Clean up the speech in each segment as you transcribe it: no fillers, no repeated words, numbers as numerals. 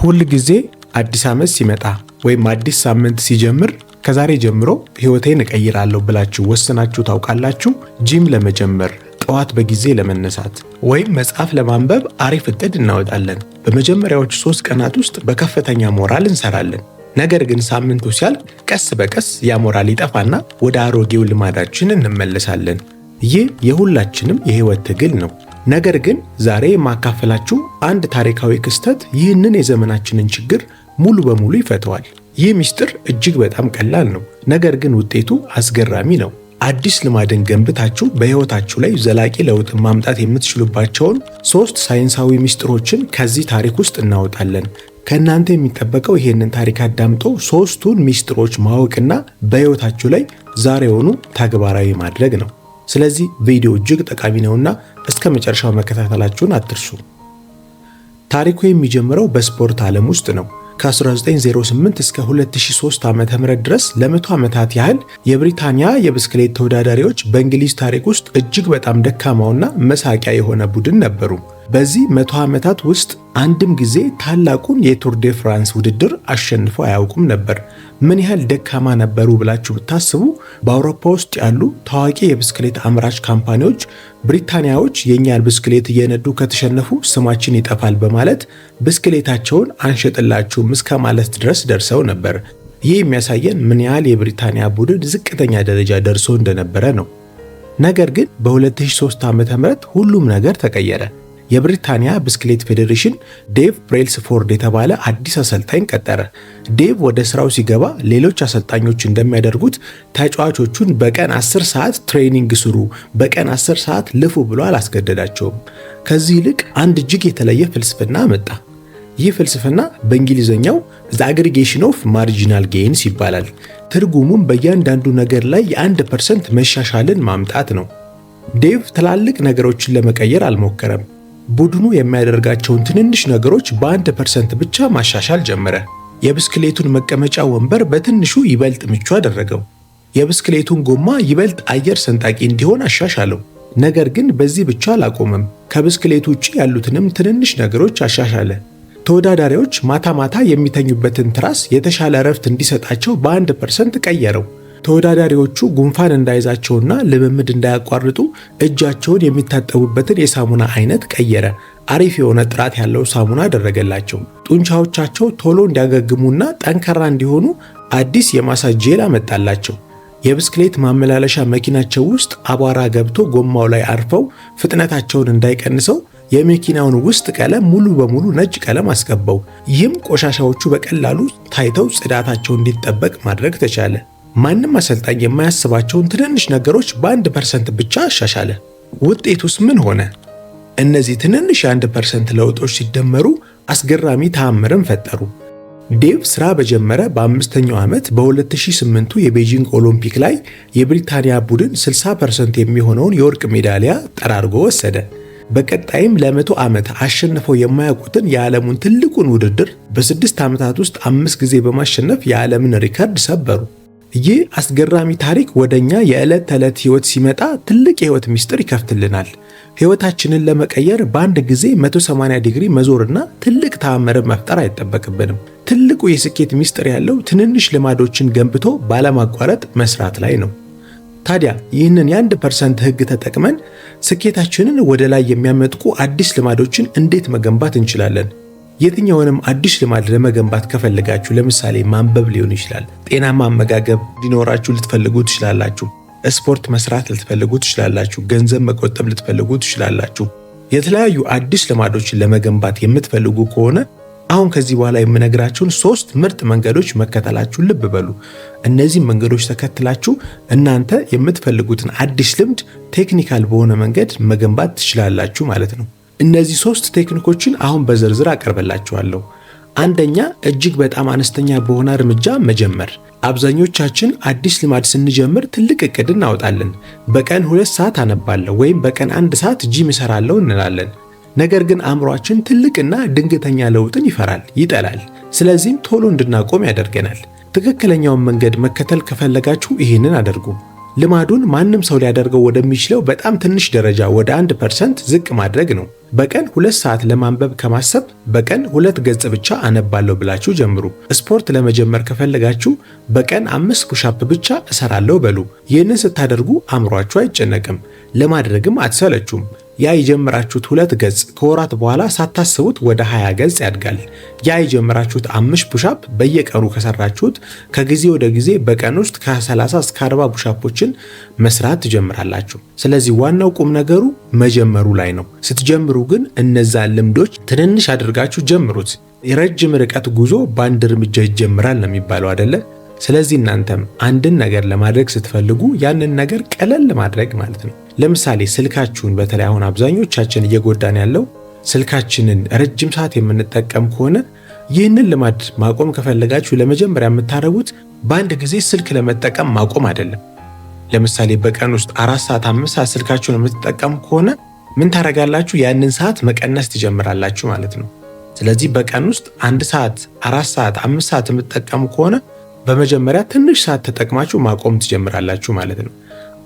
ሁል ጊዜ አዲስ ዓመት ሲመጣ ወይም አዲስ ሳምንት ሲጀምር ከዛሬ ጀምሮ ህይወቴን እቀይራለሁ ብላችሁ ወስናችሁ ታውቃላችሁ? ጂም ለመጀመር፣ ጠዋት በጊዜ ለመነሳት ወይም መጽሐፍ ለማንበብ አሪፍ እቅድ እናወጣለን። በመጀመሪያዎቹ 3 ቀናት ውስጥ በከፍተኛ ሞራል እንሰራለን። ነገር ግን ሳምንቱ ሲያልቅ ቀስ በቀስ ያ ሞራል ይጠፋና ወደ አሮጌው ልማዳችን እንመለሳለን። ይህ የሁላችንም የህይወት ትግል ነው። ነገር ግን ዛሬ የማካፈላችሁ አንድ ታሪካዊ ክስተት ይህንን የዘመናችንን ችግር ሙሉ በሙሉ ይፈተዋል። ይህ ምስጢር እጅግ በጣም ቀላል ነው፣ ነገር ግን ውጤቱ አስገራሚ ነው። አዲስ ልማድን ገንብታችሁ በህይወታችሁ ላይ ዘላቂ ለውጥ ማምጣት የምትችሉባቸውን 3 ሳይንሳዊ ምስጢሮችን ከዚህ ታሪክ ውስጥ እናወጣለን። ከእናንተ የሚጠበቀው ይህንን ታሪክ አዳምጦ 3ቱን ምስጢሮች ማወቅና በህይወታችሁ ላይ ዛሬውኑ ተግባራዊ ማድረግ ነው። ስለዚህ ቪዲዮ እጅግ ጠቃሚ ነውና እስከ መጨረሻው መከታተላችሁን አትርሱ። ታሪኩ የሚጀምረው በስፖርት ዓለም ውስጥ ነው። ከ1908 እስከ 2003 ዓ.ም ድረስ ለ100 ዓመታት ያህል የብሪታንያ የብስክሌት ተወዳዳሪዎች በእንግሊዝ ታሪክ ውስጥ እጅግ በጣም ደካማውና መሳቂያ የሆነ ቡድን ነበሩ። በዚህ 100 ዓመታት ውስጥ አንድም ጊዜ ታላቁን የቱር ደ ፍራንስ ውድድር አሸንፈው አያውቁም ነበር። ምን ያህል ደካማ ነበሩ ብላችሁ ብታስቡ በአውሮፓ ውስጥ ያሉ ታዋቂ የብስክሌት አምራች ካምፓኒዎች ብሪታንያዎች የኛን ብስክሌት እየነዱ ከተሸነፉ ስማችን ይጠፋል በማለት ብስክሌታቸውን አንሸጥላችሁም እስከ ማለት ድረስ ደርሰው ነበር። ይህ የሚያሳየን ምን ያህል የብሪታንያ ቡድን ዝቅተኛ ደረጃ ደርሶ እንደነበረ ነው። ነገር ግን በ2003 ዓ.ም ሁሉም ነገር ተቀየረ። የብሪታንያ ብስክሌት ፌዴሬሽን ዴቭ ብሬልስፎርድ የተባለ አዲስ አሰልጣኝ ቀጠረ። ዴቭ ወደ ስራው ሲገባ ሌሎች አሰልጣኞች እንደሚያደርጉት ተጫዋቾቹን በቀን 10 ሰዓት ትሬኒንግ ስሩ፣ በቀን 10 ሰዓት ልፉ ብሎ አላስገደዳቸውም። ከዚህ ይልቅ አንድ እጅግ የተለየ ፍልስፍና መጣ። ይህ ፍልስፍና በእንግሊዝኛው ዘ አግሪጌሽን ኦፍ ማርጂናል ጌይንስ ይባላል። ትርጉሙም በእያንዳንዱ ነገር ላይ የ1% መሻሻልን ማምጣት ነው። ዴቭ ትላልቅ ነገሮችን ለመቀየር አልሞከረም። ቡድኑ የሚያደርጋቸውን ትንንሽ ነገሮች በ1% ብቻ ማሻሻል ጀመረ። የብስክሌቱን መቀመጫ ወንበር በትንሹ ይበልጥ ምቹ አደረገው። የብስክሌቱን ጎማ ይበልጥ አየር ሰንጣቂ እንዲሆን አሻሻለው። ነገር ግን በዚህ ብቻ አላቆመም። ከብስክሌቱ ውጭ ያሉትንም ትንንሽ ነገሮች አሻሻለ። ተወዳዳሪዎች ማታ ማታ የሚተኙበትን ትራስ የተሻለ እረፍት እንዲሰጣቸው በ1% ቀየረው። ተወዳዳሪዎቹ ጉንፋን እንዳይዛቸውና ልምምድ እንዳያቋርጡ እጃቸውን የሚታጠቡበትን የሳሙና አይነት ቀየረ። አሪፍ የሆነ ጥራት ያለው ሳሙና አደረገላቸው። ጡንቻዎቻቸው ቶሎ እንዲያገግሙና ጠንካራ እንዲሆኑ አዲስ የማሳጅ ጄል አመጣላቸው። የብስክሌት ማመላለሻ መኪናቸው ውስጥ አቧራ ገብቶ ጎማው ላይ አርፈው ፍጥነታቸውን እንዳይቀንሰው የመኪናውን ውስጥ ቀለም ሙሉ በሙሉ ነጭ ቀለም አስቀባው። ይህም ቆሻሻዎቹ በቀላሉ ታይተው ጽዳታቸው እንዲጠበቅ ማድረግ ተቻለ። ማንም አሰልጣኝ የማያስባቸውን ትንንሽ ነገሮች በ1% ብቻ አሻሻለ። ውጤቱስ ምን ሆነ? እነዚህ ትንንሽ የ1% ለውጦች ሲደመሩ አስገራሚ ተአምርን ፈጠሩ። ዴቭ ስራ በጀመረ በ5ኛው ዓመት በ2008 የቤጂንግ ኦሎምፒክ ላይ የብሪታንያ ቡድን 60% የሚሆነውን የወርቅ ሜዳሊያ ጠራርጎ ወሰደ። በቀጣይም ለ100 ዓመት አሸንፈው የማያውቁትን የዓለሙን ትልቁን ውድድር በ6 ዓመታት ውስጥ 5 ጊዜ በማሸነፍ የዓለምን ሪከርድ ሰበሩ። ይህ አስገራሚ ታሪክ ወደኛ የዕለት ተዕለት ህይወት ሲመጣ ትልቅ የህይወት ምስጢር ይከፍትልናል። ህይወታችንን ለመቀየር በአንድ ጊዜ 180 ዲግሪ መዞርና ትልቅ ተአምር መፍጠር አይጠበቅብንም። ትልቁ የስኬት ምስጢር ያለው ትንንሽ ልማዶችን ገንብቶ ባለማቋረጥ መስራት ላይ ነው። ታዲያ ይህንን የ1% ህግ ተጠቅመን ስኬታችንን ወደ ላይ የሚያመጥቁ አዲስ ልማዶችን እንዴት መገንባት እንችላለን? የትኛውንም አዲስ ልማድ ለመገንባት ከፈለጋችሁ ለምሳሌ ማንበብ ሊሆን ይችላል። ጤናማ አመጋገብ እንዲኖራችሁ ልትፈልጉ ትችላላችሁ። ስፖርት መስራት ልትፈልጉ ትችላላችሁ። ገንዘብ መቆጠብ ልትፈልጉ ትችላላችሁ። የተለያዩ አዲስ ልማዶችን ለመገንባት የምትፈልጉ ከሆነ አሁን ከዚህ በኋላ የምነግራችሁን 3 ምርጥ መንገዶች መከተላችሁን ልብ በሉ። እነዚህ መንገዶች ተከትላችሁ እናንተ የምትፈልጉትን አዲስ ልምድ ቴክኒካል በሆነ መንገድ መገንባት ትችላላችሁ ማለት ነው። እነዚህ 3 ቴክኒኮችን አሁን በዝርዝር አቀርብላችኋለሁ። አንደኛ፣ እጅግ በጣም አነስተኛ በሆነ እርምጃ መጀመር። አብዛኞቻችን አዲስ ልማድ ስንጀምር ትልቅ እቅድ እናወጣለን። በቀን 2 ሰዓት አነባለሁ ወይም በቀን 1 ሰዓት ጂም እሰራለሁ እንላለን። ነገር ግን አእምሯችን ትልቅና ድንገተኛ ለውጥን ይፈራል፣ ይጠላል። ስለዚህም ቶሎ እንድናቆም ያደርገናል። ትክክለኛውን መንገድ መከተል ከፈለጋችሁ ይህንን አድርጉ። ልማዱን ማንም ሰው ሊያደርገው ወደሚችለው በጣም ትንሽ ደረጃ ወደ 1% ዝቅ ማድረግ ነው። በቀን 2 ሰዓት ለማንበብ ከማሰብ በቀን 2 ገጽ ብቻ አነባለሁ ብላችሁ ጀምሩ። ስፖርት ለመጀመር ከፈለጋችሁ በቀን 5 ፑሻፕ ብቻ እሰራለሁ በሉ። ይህንን ስታደርጉ አእምሯችሁ አይጨነቅም፣ ለማድረግም አትሰለቹም። ያ የጀመራችሁት 2 ገጽ ከወራት በኋላ ሳታስቡት ወደ 20 ገጽ ያድጋል። ያ የጀመራችሁት 5 ፑሻፕ በየቀኑ ከሰራችሁት ከጊዜ ወደ ጊዜ በቀን ውስጥ ከ30 እስከ 40 ፑሻፖችን መስራት ትጀምራላችሁ። ስለዚህ ዋናው ቁም ነገሩ መጀመሩ ላይ ነው። ስትጀምሩ ግን እነዛን ልምዶች ትንንሽ አድርጋችሁ ጀምሩት። የረጅም ርቀት ጉዞ በአንድ እርምጃ ይጀምራል ነው የሚባለው አይደለ? ስለዚህ እናንተም አንድን ነገር ለማድረግ ስትፈልጉ ያንን ነገር ቀለል ማድረግ ማለት ነው። ለምሳሌ ስልካችሁን በተለይ አሁን አብዛኞቻችን እየጎዳን ያለው ስልካችንን ረጅም ሰዓት የምንጠቀም ከሆነ ይህንን ልማድ ማቆም ከፈለጋችሁ ለመጀመሪያ የምታደርጉት በአንድ ጊዜ ስልክ ለመጠቀም ማቆም አይደለም። ለምሳሌ በቀን ውስጥ 4 ሰዓት 5 ሰዓት ስልካችሁን የምትጠቀሙ ከሆነ ምን ታደርጋላችሁ? ያንን ሰዓት መቀነስ ትጀምራላችሁ ማለት ነው። ስለዚህ በቀን ውስጥ 1 ሰዓት 4 ሰዓት 5 ሰዓት የምትጠቀሙ ከሆነ በመጀመሪያ ትንሽ ሰዓት ተጠቅማችሁ ማቆም ትጀምራላችሁ ማለት ነው።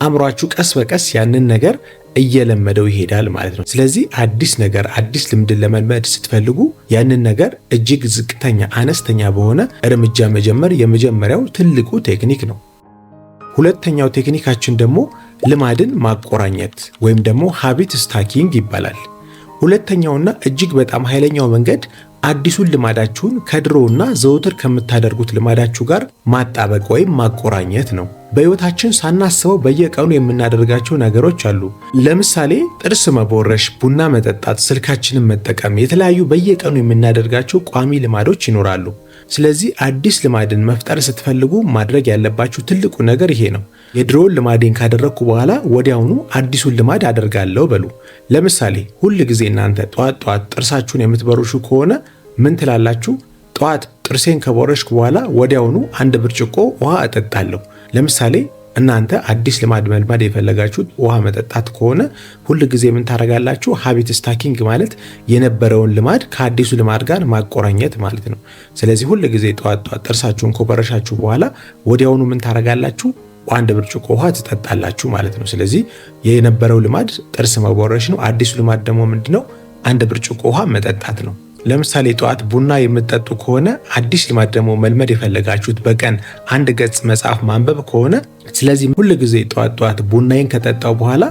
አእምሯችሁ ቀስ በቀስ ያንን ነገር እየለመደው ይሄዳል ማለት ነው። ስለዚህ አዲስ ነገር አዲስ ልምድን ለመልመድ ስትፈልጉ ያንን ነገር እጅግ ዝቅተኛ አነስተኛ በሆነ እርምጃ መጀመር የመጀመሪያው ትልቁ ቴክኒክ ነው። ሁለተኛው ቴክኒካችን ደግሞ ልማድን ማቆራኘት ወይም ደግሞ ሃቢት ስታኪንግ ይባላል። ሁለተኛውና እጅግ በጣም ኃይለኛው መንገድ አዲሱን ልማዳችሁን ከድሮውና ዘውትር ከምታደርጉት ልማዳችሁ ጋር ማጣበቅ ወይም ማቆራኘት ነው። በሕይወታችን ሳናስበው በየቀኑ የምናደርጋቸው ነገሮች አሉ። ለምሳሌ ጥርስ መቦረሽ፣ ቡና መጠጣት፣ ስልካችንን መጠቀም፣ የተለያዩ በየቀኑ የምናደርጋቸው ቋሚ ልማዶች ይኖራሉ። ስለዚህ አዲስ ልማድን መፍጠር ስትፈልጉ ማድረግ ያለባችሁ ትልቁ ነገር ይሄ ነው። የድሮውን ልማዴን ካደረግኩ በኋላ ወዲያውኑ አዲሱን ልማድ አደርጋለሁ በሉ። ለምሳሌ ሁል ጊዜ እናንተ ጠዋት ጠዋት ጥርሳችሁን የምትቦርሹ ከሆነ ምን ትላላችሁ? ጠዋት ጥርሴን ከቦረሽኩ በኋላ ወዲያውኑ 1 ብርጭቆ ውሃ እጠጣለሁ። ለምሳሌ እናንተ አዲስ ልማድ መልመድ የፈለጋችሁት ውሃ መጠጣት ከሆነ ሁል ጊዜ ምን ታደርጋላችሁ? ሃቢት ስታኪንግ ማለት የነበረውን ልማድ ከአዲሱ ልማድ ጋር ማቆራኘት ማለት ነው። ስለዚህ ሁል ጊዜ ጠዋት ጠዋት ጥርሳችሁን ከቦረሻችሁ በኋላ ወዲያውኑ ምን ታደርጋላችሁ? 1 ብርጭቆ ውሃ ትጠጣላችሁ ማለት ነው። ስለዚህ የነበረው ልማድ ጥርስ መቦረሽ ነው። አዲሱ ልማድ ደግሞ ምንድነው? 1 ብርጭቆ ውሃ መጠጣት ነው። ለምሳሌ ጠዋት ቡና የምትጠጡ ከሆነ አዲስ ልማድ ደግሞ መልመድ የፈለጋችሁት በቀን 1 ገጽ መጽሐፍ ማንበብ ከሆነ ስለዚህ ሁል ጊዜ ጠዋት ጠዋት ቡናዬን ከጠጣው በኋላ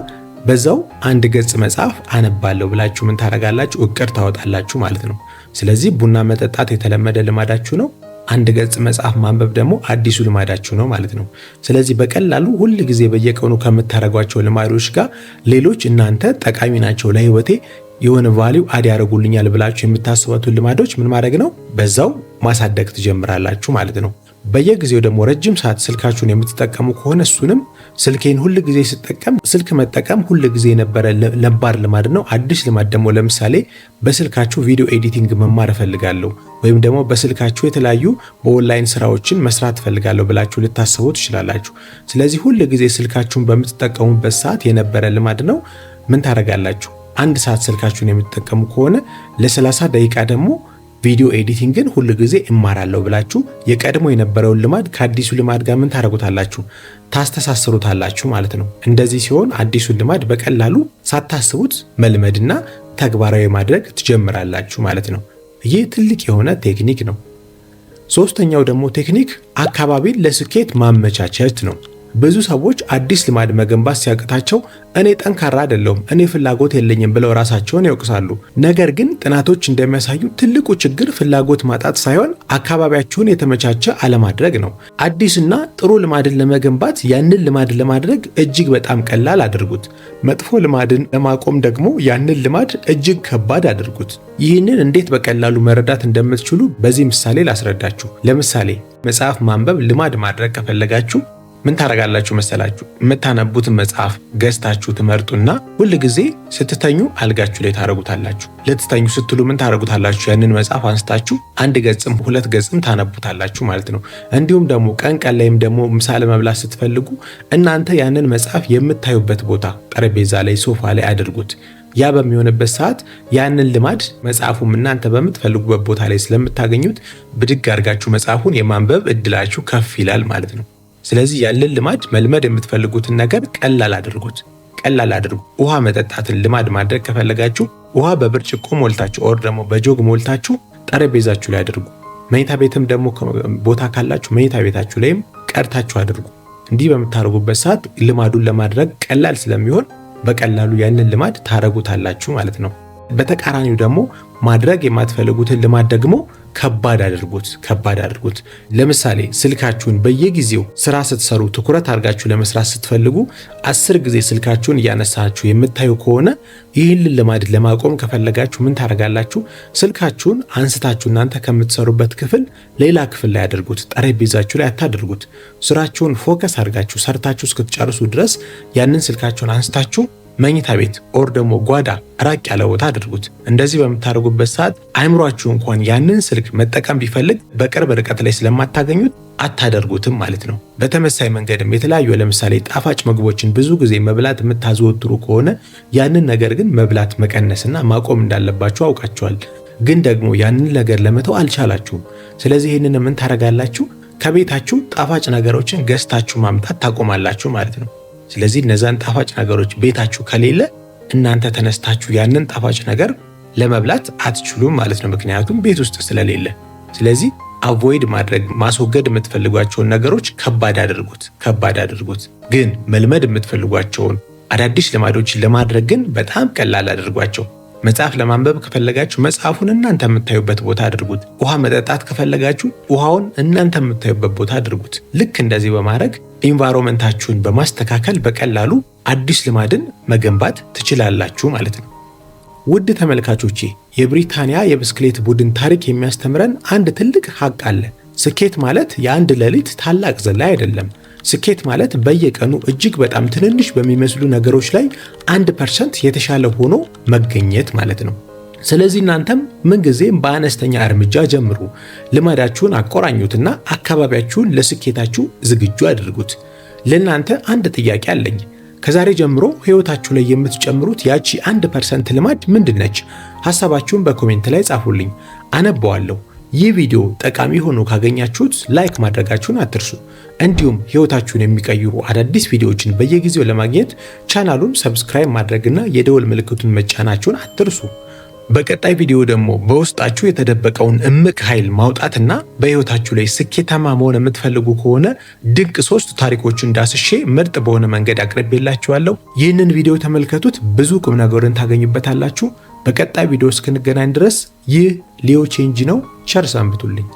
በዛው 1 ገጽ መጽሐፍ አነባለሁ ብላችሁ ምን ታደርጋላችሁ? እቅድ ታወጣላችሁ ማለት ነው። ስለዚህ ቡና መጠጣት የተለመደ ልማዳችሁ ነው። 1 ገጽ መጽሐፍ ማንበብ ደግሞ አዲሱ ልማዳችሁ ነው ማለት ነው። ስለዚህ በቀላሉ ሁል ጊዜ በየቀኑ ከምታደርጓቸው ልማዶች ጋር ሌሎች እናንተ ጠቃሚ ናቸው ለህይወቴ የሆነ ቫልዩ አድ ያደርጉልኛል ብላችሁ የምታስቡትን ልማዶች ምን ማድረግ ነው? በዛው ማሳደግ ትጀምራላችሁ ማለት ነው። በየጊዜው ደግሞ ረጅም ሰዓት ስልካችሁን የምትጠቀሙ ከሆነ እሱንም ስልኬን ሁል ጊዜ ስጠቀም ስልክ መጠቀም ሁል ጊዜ የነበረ ነባር ልማድ ነው። አዲስ ልማድ ደግሞ ለምሳሌ በስልካችሁ ቪዲዮ ኤዲቲንግ መማር እፈልጋለሁ ወይም ደግሞ በስልካችሁ የተለያዩ በኦንላይን ስራዎችን መስራት እፈልጋለሁ ብላችሁ ልታስቡ ትችላላችሁ። ስለዚህ ሁል ጊዜ ስልካችሁን በምትጠቀሙበት ሰዓት የነበረ ልማድ ነው። ምን ታደርጋላችሁ? 1 ሰዓት ስልካችሁን የምትጠቀሙ ከሆነ ለ30 ደቂቃ ደግሞ ቪዲዮ ኤዲቲንግን ሁል ጊዜ እማራለሁ ብላችሁ የቀድሞ የነበረውን ልማድ ከአዲሱ ልማድ ጋር ምን ታደርጉታላችሁ? ታስተሳስሩታላችሁ ማለት ነው። እንደዚህ ሲሆን አዲሱን ልማድ በቀላሉ ሳታስቡት መልመድና ተግባራዊ ማድረግ ትጀምራላችሁ ማለት ነው። ይህ ትልቅ የሆነ ቴክኒክ ነው። ሶስተኛው ደግሞ ቴክኒክ አካባቢን ለስኬት ማመቻቸት ነው። ብዙ ሰዎች አዲስ ልማድ መገንባት ሲያቅታቸው እኔ ጠንካራ አይደለሁም፣ እኔ ፍላጎት የለኝም ብለው ራሳቸውን ያውቅሳሉ። ነገር ግን ጥናቶች እንደሚያሳዩ ትልቁ ችግር ፍላጎት ማጣት ሳይሆን አካባቢያችሁን የተመቻቸ አለማድረግ ነው። አዲስና ጥሩ ልማድን ለመገንባት ያንን ልማድ ለማድረግ እጅግ በጣም ቀላል አድርጉት። መጥፎ ልማድን ለማቆም ደግሞ ያንን ልማድ እጅግ ከባድ አድርጉት። ይህንን እንዴት በቀላሉ መረዳት እንደምትችሉ በዚህ ምሳሌ ላስረዳችሁ። ለምሳሌ መጽሐፍ ማንበብ ልማድ ማድረግ ከፈለጋችሁ ምን ታረጋላችሁ መሰላችሁ? የምታነቡትን መጽሐፍ ገዝታችሁ ትመርጡና ሁል ጊዜ ስትተኙ አልጋችሁ ላይ ታረጉታላችሁ። ልትተኙ ስትሉ ምን ታረጉታላችሁ? ያንን መጽሐፍ አንስታችሁ 1 ገጽም 2 ገጽም ታነቡታላችሁ ማለት ነው። እንዲሁም ደግሞ ቀን ላይም ደግሞ ምሳ ለመብላት ስትፈልጉ እናንተ ያንን መጽሐፍ የምታዩበት ቦታ ጠረጴዛ ላይ፣ ሶፋ ላይ አድርጉት። ያ በሚሆንበት ሰዓት ያንን ልማድ መጽሐፉም እናንተ በምትፈልጉበት ቦታ ላይ ስለምታገኙት ብድግ አድርጋችሁ መጽሐፉን የማንበብ እድላችሁ ከፍ ይላል ማለት ነው። ስለዚህ ያንን ልማድ መልመድ የምትፈልጉትን ነገር ቀላል አድርጉት። ውሃ መጠጣትን ልማድ ማድረግ ከፈለጋችሁ ውሃ በብርጭቆ ሞልታችሁ ኦር ደግሞ በጆግ ሞልታችሁ ጠረጴዛችሁ ላይ አድርጉ። መኝታ ቤትም ደግሞ ቦታ ካላችሁ መኝታ ቤታችሁ ላይም ቀርታችሁ አድርጉ። እንዲህ በምታደርጉበት ሰዓት ልማዱን ለማድረግ ቀላል ስለሚሆን በቀላሉ ያንን ልማድ ታረጉታላችሁ ማለት ነው። በተቃራኒው ደግሞ ማድረግ የማትፈልጉትን ልማድ ደግሞ ከባድ አድርጉት። ለምሳሌ ስልካችሁን በየጊዜው ስራ ስትሰሩ ትኩረት አድርጋችሁ ለመስራት ስትፈልጉ 10 ጊዜ ስልካችሁን እያነሳችሁ የምታዩ ከሆነ ይህንን ልማድ ለማቆም ከፈለጋችሁ ምን ታደርጋላችሁ? ስልካችሁን አንስታችሁ እናንተ ከምትሰሩበት ክፍል ሌላ ክፍል ላይ አድርጉት። ጠረጴዛችሁ ላይ አታድርጉት። ስራችሁን ፎከስ አድርጋችሁ ሰርታችሁ እስክትጨርሱ ድረስ ያንን ስልካችሁን አንስታችሁ መኝታ ቤት ኦር ደግሞ ጓዳ ራቅ ያለ ቦታ አድርጉት። እንደዚህ በምታደርጉበት ሰዓት አይምሯችሁ እንኳን ያንን ስልክ መጠቀም ቢፈልግ በቅርብ ርቀት ላይ ስለማታገኙት አታደርጉትም ማለት ነው። በተመሳይ መንገድም የተለያዩ ለምሳሌ ጣፋጭ ምግቦችን ብዙ ጊዜ መብላት የምታዘወትሩ ከሆነ ያንን ነገር ግን መብላት መቀነስና ማቆም እንዳለባችሁ አውቃችኋል። ግን ደግሞ ያንን ነገር ለመተው አልቻላችሁም። ስለዚህ ይህንን ምን ታደርጋላችሁ? ከቤታችሁ ጣፋጭ ነገሮችን ገዝታችሁ ማምጣት ታቆማላችሁ ማለት ነው። ስለዚህ እነዛን ጣፋጭ ነገሮች ቤታችሁ ከሌለ እናንተ ተነስታችሁ ያንን ጣፋጭ ነገር ለመብላት አትችሉም ማለት ነው፣ ምክንያቱም ቤት ውስጥ ስለሌለ። ስለዚህ አቮይድ ማስወገድ የምትፈልጓቸውን ነገሮች ከባድ አድርጉት። ግን መልመድ የምትፈልጓቸውን አዳዲስ ልማዶችን ለማድረግ ግን በጣም ቀላል አድርጓቸው። መጽሐፍ ለማንበብ ከፈለጋችሁ መጽሐፉን እናንተ የምታዩበት ቦታ አድርጉት። ውሃ መጠጣት ከፈለጋችሁ ውሃውን እናንተ የምታዩበት ቦታ አድርጉት። ልክ እንደዚህ በማድረግ ኢንቫይሮንመንታችሁን በማስተካከል በቀላሉ አዲስ ልማድን መገንባት ትችላላችሁ ማለት ነው። ውድ ተመልካቾቼ የብሪታንያ የብስክሌት ቡድን ታሪክ የሚያስተምረን አንድ ትልቅ ሀቅ አለ። ስኬት ማለት የአንድ ሌሊት ታላቅ ዝላይ አይደለም። ስኬት ማለት በየቀኑ እጅግ በጣም ትንንሽ በሚመስሉ ነገሮች ላይ 1% የተሻለ ሆኖ መገኘት ማለት ነው። ስለዚህ እናንተም ምንጊዜም በአነስተኛ እርምጃ ጀምሩ። ልማዳችሁን አቆራኙትና አካባቢያችሁን ለስኬታችሁ ዝግጁ አድርጉት። ለእናንተ አንድ ጥያቄ አለኝ። ከዛሬ ጀምሮ ህይወታችሁ ላይ የምትጨምሩት ያቺ 1% ልማድ ምንድነች? ሐሳባችሁን በኮሜንት ላይ ጻፉልኝ፣ አነበዋለሁ። ይህ ቪዲዮ ጠቃሚ ሆኖ ካገኛችሁት ላይክ ማድረጋችሁን አትርሱ። እንዲሁም ህይወታችሁን የሚቀይሩ አዳዲስ ቪዲዮዎችን በየጊዜው ለማግኘት ቻናሉን ሰብስክራይብ ማድረግና የደወል ምልክቱን መጫናችሁን አትርሱ። በቀጣይ ቪዲዮ ደግሞ በውስጣችሁ የተደበቀውን እምቅ ኃይል ማውጣትና በህይወታችሁ ላይ ስኬታማ መሆን የምትፈልጉ ከሆነ ድንቅ 3 ታሪኮችን ዳስሼ ምርጥ በሆነ መንገድ አቅርቤላችኋለሁ። ይህንን ቪዲዮ ተመልከቱት፣ ብዙ ቁም ነገርን ታገኙበታላችሁ። በቀጣይ ቪዲዮ እስክንገናኝ ድረስ ይህ ሊዮ ቼንጅ ነው። ቸር ሰንብቱልኝ።